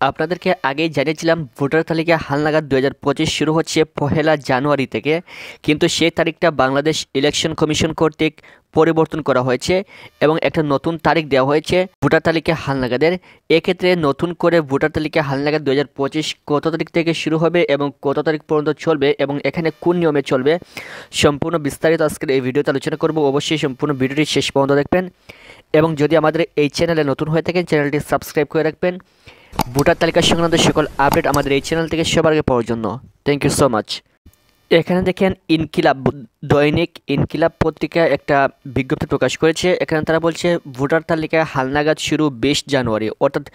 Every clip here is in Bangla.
আপনাদেরকে আগেই জানিয়েছিলাম ভোটার তালিকা হালনাগাদ 2025 শুরু হচ্ছে 1 জানুয়ারি থেকে, কিন্তু সেই তারিখটা বাংলাদেশ ইলেকশন কমিশন কর্তৃক পরিবর্তন করা হয়েছে এবং একটা নতুন তারিখ দেওয়া হয়েছে ভোটার তালিকা হালনাগাদের। এক্ষেত্রে নতুন করে ভোটার তালিকা হালনাগাদ 2025 কত তারিখ থেকে শুরু হবে এবং কত তারিখ পর্যন্ত চলবে এবং এখানে কোন নিয়মে চলবে সম্পূর্ণ বিস্তারিত আজকের এই ভিডিওতে আলোচনা করব। অবশ্যই সম্পূর্ণ ভিডিওটি শেষ পর্যন্ত দেখবেন এবং যদি আমাদের এই চ্যানেলে নতুন হয়ে থাকেন চ্যানেলটি সাবস্ক্রাইব করে রাখবেন ভোটার তালিকা সংক্রান্ত সকল আপডেট আমাদের এই চ্যানেল থেকে সবার আগে পাওয়ার জন্য। Thank you so much. এখানে দেখেন ইনকিলাব দৈনিক ইনকিলাব পত্রিকা একটা বিজ্ঞপ্তি প্রকাশ করেছে। এখানে তারা বলছে ভোটার তালিকা হালনাগাদ শুরু 20 জানুয়ারি, অর্থাৎ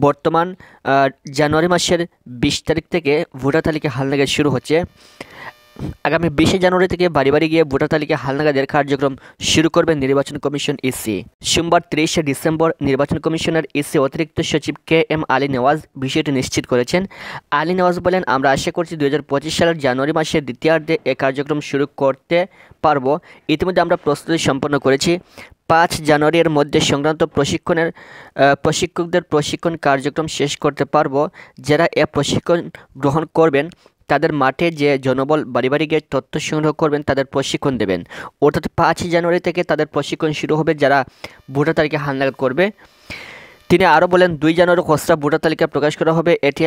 বর্তমান জানুয়ারি মাসের 20 তারিখ থেকে ভোটার তালিকা হালনাগাদ শুরু হচ্ছে। আগামী 20 জানুয়ারি থেকে বাড়ি বাড়ি গিয়ে ভোটার তালিকা হালনাগাদের কার্যক্রম শুরু করবে নির্বাচন কমিশন ইসি। সোমবার 23 ডিসেম্বর নির্বাচন কমিশনের ইসি অতিরিক্ত সচিব KM আলী নেওয়াজ বিষয়টি নিশ্চিত করেছেন। আলী নেওয়াজ বলেন, আমরা আশা করছি 2025 সালের জানুয়ারি মাসের দ্বিতীয়ার্ধে এ কার্যক্রম শুরু করতে পারব। ইতিমধ্যে আমরা প্রস্তুতি সম্পন্ন করেছি। 5 জানুয়ারির মধ্যে সংক্রান্ত প্রশিক্ষকদের প্রশিক্ষণ কার্যক্রম শেষ করতে পারব। যারা এ প্রশিক্ষণ গ্রহণ করবেন তাদের মাঠে যে জনবল বাড়ি বাড়ি গিয়ে তথ্য সংগ্রহ করবেন তাদের প্রশিক্ষণ দেবেন। অর্থাৎ 5 জানুয়ারি থেকে তাদের প্রশিক্ষণ শুরু হবে যারা ভোটার তালিকা হালনাগাদ করবে। তিনি আরও বলেন, 2 জানুয়ারি খসড়া ভোটার তালিকা প্রকাশ করা হবে। এটি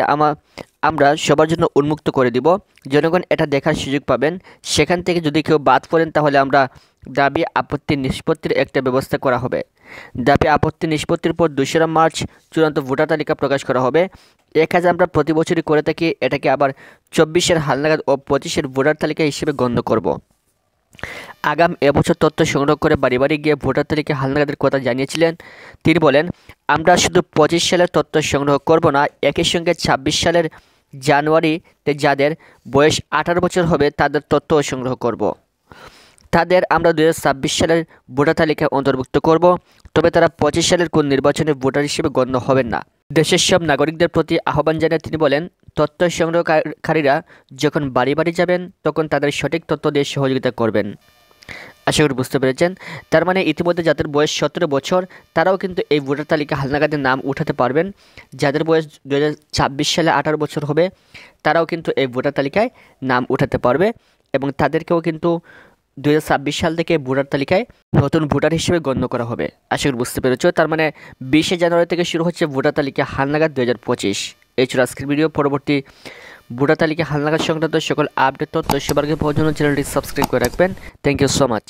আমরা সবার জন্য উন্মুক্ত করে দিব। জনগণ এটা দেখার সুযোগ পাবেন। সেখান থেকে যদি কেউ বাদ পড়েন তাহলে আমরা দাবি আপত্তি নিষ্পত্তির একটা ব্যবস্থা করা হবে। দাবি আপত্তি নিষ্পত্তির পর 2রা মার্চ চূড়ান্ত ভোটার তালিকা প্রকাশ করা হবে। এ কাজ আমরা প্রতি বছরই করে থাকি। এটাকে আবার 24-এর হালনাগাদ ও 25-এর ভোটার তালিকা হিসেবে গণ্য করব। আগাম এবছর তথ্য সংগ্রহ করে বাড়ি বাড়ি গিয়ে ভোটার তালিকা হালনাগাদের কথা জানিয়েছিলেন। তিনি বলেন, আমরা শুধু 25 সালের তথ্য সংগ্রহ করব না, একই সঙ্গে 26 সালের জানুয়ারিতে যাদের বয়স 18 বছর হবে তাদের তথ্যও সংগ্রহ করব। তাদের আমরা 2026 সালের ভোটার তালিকায় অন্তর্ভুক্ত করব, তবে তারা 25 সালের কোন নির্বাচনে ভোটার হিসেবে গণ্য হবেন না। দেশের সব নাগরিকদের প্রতি আহ্বান জানিয়ে তিনি বলেন, তথ্য সংগ্রহকারীরা যখন বাড়ি বাড়ি যাবেন তখন তাদের সঠিক তথ্য দিয়ে সহযোগিতা করবেন। আশা করি বুঝতে পেরেছেন। তার মানে ইতিমধ্যে যাদের বয়স 17 বছর তারাও কিন্তু এই ভোটার তালিকা হালনাগাদের নাম উঠাতে পারবেন। যাদের বয়স 2026 সালে 18 বছর হবে তারাও কিন্তু এই ভোটার তালিকায় নাম উঠাতে পারবে এবং তাদেরকেও কিন্তু 2026 সাল থেকে ভোটার তালিকায় নতুন ভোটার হিসেবে গণ্য করা হবে। আশা করি বুঝতে পেরেছ। তার মানে 20 জানুয়ারি থেকে শুরু হচ্ছে ভোটার তালিকা হালনাগাদ 2025। এই ছিল আজকের ভিডিও। পরবর্তী ভোটার তালিকা হালনাগাদ সংক্রান্ত সকল আপডেট তথ্য সবার আগে পাওয়ার জন্য চ্যানেলটি সাবস্ক্রাইব করে রাখবেন। Thank you so much.